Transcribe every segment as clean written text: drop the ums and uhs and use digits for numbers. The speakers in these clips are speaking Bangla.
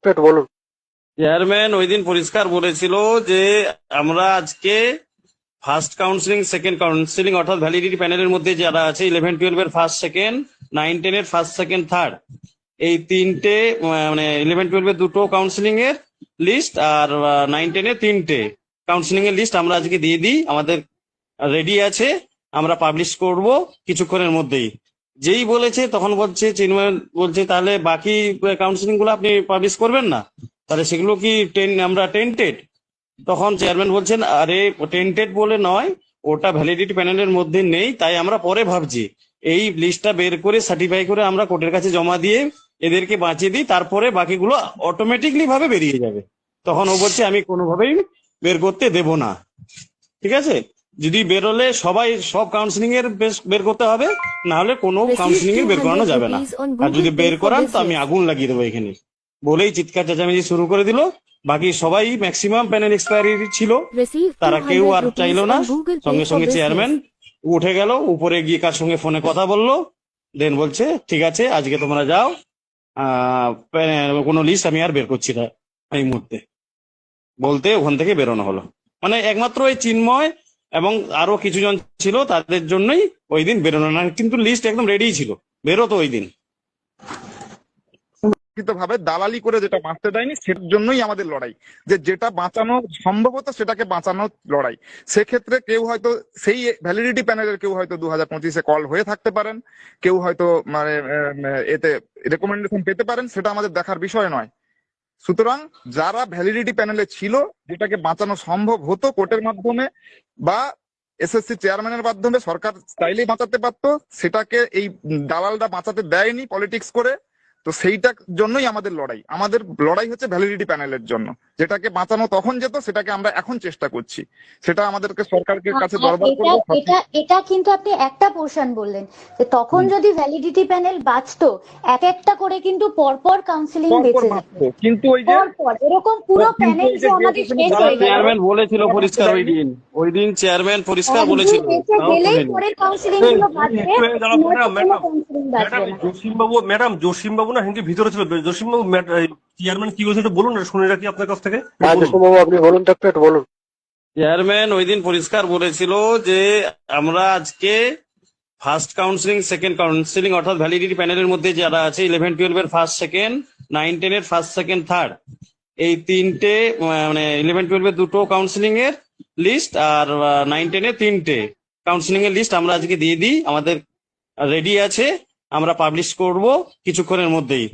একটু বলুন। চেয়ারম্যান ওই দিন পরিষ্কার বলেছিল যে আমরা আজকে ফার্স্ট কাউন্সিলিং, সেকেন্ড কাউন্সিলিং অর্থাৎ ভ্যালিডিটি প্যানেলের মধ্যে যারা আছে 11-12 এর ফার্স্ট সেকেন্ড, 9-10 এর ফার্স্ট সেকেন্ড থার্ড, এই তিনটে মানে 11-12 এর দুটো কাউন্সিলিং এর লিস্ট আর 9-10 এর তিনটে কাউন্সিলিং এর লিস্ট আমরা আজকে দিয়ে দিই। আমাদের রেডি আছে, আমরা পাবলিশ করব কিছুক্ষণের মধ্যেই। যেই বলেছে তখন বলছে চিন্ময় বলছে তাহলে বাকি কাউন্সিলিং গুলো আপনি পাবলিশ করবেন না, তাহলে সেগুলো কি আমরা টেন্টেড? তখন চেয়ারম্যান বলছেন আরে টেন্টেড বলে নয়, ওটা ভ্যালিডিটি প্যানেলের মধ্যে নেই, তাই আমরা পরে ভাবছি এই লিস্টটা বের করে সার্টিফাই করে আমরা কোর্টের কাছে জমা দিয়ে এদেরকে বাঁচিয়ে দিই, তারপরে বাকিগুলো অটোমেটিকলি ভাবে বেরিয়ে যাবে। তখন ও বলছে আমি কোনোভাবেই বের করতে দেব না। ঠিক আছে, যদি বেরোলে সবাই সব কাউন্সিলিং এর বের করতে হবে, না হলে কোনো কাউন্সিলিং এর বের করানো যাবে না। আর যদি বের করান তো আমি আগুন লাগিয়ে দেবো এখানে, বলেই চিৎকার চেঁচামেচি শুরু করে দিল। বাকি সবাই ম্যাক্সিমাম প্যানেল এক্সপায়ারি ছিল, তারা কেউ আর চাইলো না। সঙ্গে সঙ্গে চেয়ারম্যান উঠে গেল, উপরে গিয়ে কার সঙ্গে ফোনে কথা বললো, দেন বলছে ঠিক আছে আজকে তোমরা যাও, কোনো লিস্ট আমি আর বের করছি না এই মুহূর্তে, বলতে ওখান থেকে বেরোনো হলো। মানে একমাত্র ওই চিন্ময় এবং আরো কিছু জন ছিল তাদের জন্যই ওই দিন বেরোনো, না কিন্তু লিস্ট একদম রেডি ছিল, বেরোতো ওই দিন। ভাবে দালালি করে যেটা বাঁচতে দেয়নি, সেটার জন্যই আমাদের লড়াই, যে যেটা বাঁচানো সম্ভবত সেটাকে বাঁচানোর লড়াই। সেক্ষেত্রে কেউ হয়তো সেই ভ্যালিডিটি প্যানেলের কেউ হয়তো 2025-এ কল হয়ে থাকতে পারেন, কেউ হয়তো মানে এতে রেকমেন্ডেশন পেতে পারেন, সেটা আমাদের দেখার বিষয় নয়। সুতরাং যারা ভ্যালিডিটি প্যানেলে ছিল, যেটাকে বাঁচানো সম্ভব হতো কোর্টের মাধ্যমে বা এসএসসি চেয়ারম্যানের মাধ্যমে, সরকার চাইলেই বাঁচাতে পারতো, সেটাকে এই দালালরা বাঁচাতে দেয়নি পলিটিক্স করে। তো সেইটার জন্যই আমাদের লড়াই। আমাদের লড়াই হচ্ছে ভ্যালিডিটি প্যানেলের জন্য, যেটাকে বাঁচানো তখন যেত, সেটাকে আমরা এখন চেষ্টা করছি। সেটা আমাদেরকে সরকারের কাছে দরবার এটা করবো। এটা এটা কিন্তু আপনি একটা পোর্শন বললেন যে তখন যদি ভ্যালিডিটি প্যানেল বাঁচতো, এক একটা করে কিন্তু পরপর কাউন্সিলিং বেঁচে যেত। কিন্তু ওই যে পরপর এরকম পুরো প্যানেল যে আমাদের শেষ হয়ে গেল, চেয়ারম্যান বলেছিল পরিষ্কার ওই দিন চেয়ারম্যান পরিষ্কার বলেছিল বেঁচে গেলেই পরের কাউন্সিলিং গুলো বাঁচবে, ম্যাডাম জসিমবাবু না হিন্দি ভিতরে ছিল। জসিমবাবু চেয়ারম্যান কি বলছে বলুন, শুনে রাখি আপনার কাছ থেকে। জসিমবাবু আপনি বলুন তো একটু বলুন। চেয়ারম্যান ওই দিন পরিষ্কার বলেছিল যে আমরা আজকে ফার্স্ট কাউন্সিলিং, সেকেন্ড কাউন্সিলিং অর্থাৎ ভ্যালিডিটি প্যানেলের মধ্যে যারা আছে 11-12 এর ফার্স্ট সেকেন্ড, 9-10 এর ফার্স্ট সেকেন্ড থার্ড, এই তিনটে মানে 11-12 এর দুটো কাউন্সিলিং এর লিস্ট আর 9-10 এর তিনটে কাউন্সিলিং এর লিস্ট আমরা আজকে দিয়ে দিই। আমাদের রেডি আছে, আমরা পাবলিশ করব কিছুক্ষণের মধ্যেই।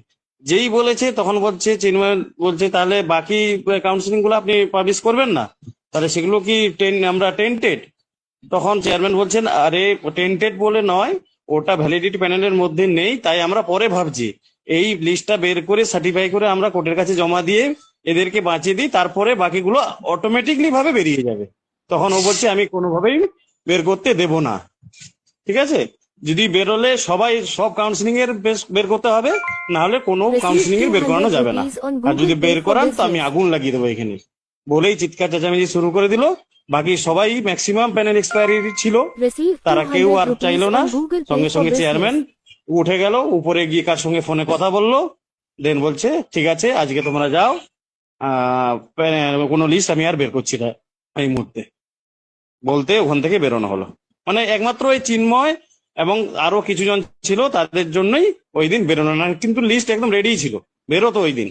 যেই বলেছে তখন বলছে চিন্ময় বলছে তাহলে বাকি কাউন্সিলিং গুলো আপনি পাবলিশ করবেন না, তাহলে সেগুলো কি আমরা টেন্টেড? তখন চেয়ারম্যান বলছেন আরে টেন্টেড বলে নয়, ওটা ভ্যালিডিটি প্যানেলের মধ্যে নেই, তাই আমরা পরে ভাবছি এই লিস্টটা বের করে সার্টিফাই করে আমরা কোর্টের কাছে জমা দিয়ে এদেরকে বাঁচিয়ে দিই, তারপরে বাকিগুলো অটোমেটিকলি ভাবে বেরিয়ে যাবে। তখন ও বলছে আমি কোনোভাবেই বের করতে দেব না। ঠিক আছে, যদি বেরোলে সবাই সব কাউন্সিলিং এর বের করতে হবে, না হলে কোনো কাউন্সিলিং এর বের করানো যাবে না। আর যদি বের করান তো আমি আগুন লাগিয়ে দেবো এখানে, বলেই চিৎকার চেঁচামেচি শুরু করে দিল। বাকি সবাই ম্যাক্সিমাম প্যানেল এক্সপায়ারি ছিল, তারা কেউ আর চাইলো না। সঙ্গে সঙ্গে চেয়ারম্যান উঠে গেল, উপরে গিয়ে কার সঙ্গে ফোনে কথা বললো, দেন বলছে ঠিক আছে আজকে তোমরা যাও, কোনো লিস্ট আমি আর বের করছি না এই মুহূর্তে, বলতে ওখান থেকে বেরোনো হলো। মানে একমাত্র ওই চিন্ময় এবং আরো কিছু জন ছিল তাদের জন্যই ওই দিন বেরোনো, না কিন্তু লিস্ট একদম রেডি ছিল, বেরোতো ওই দিন।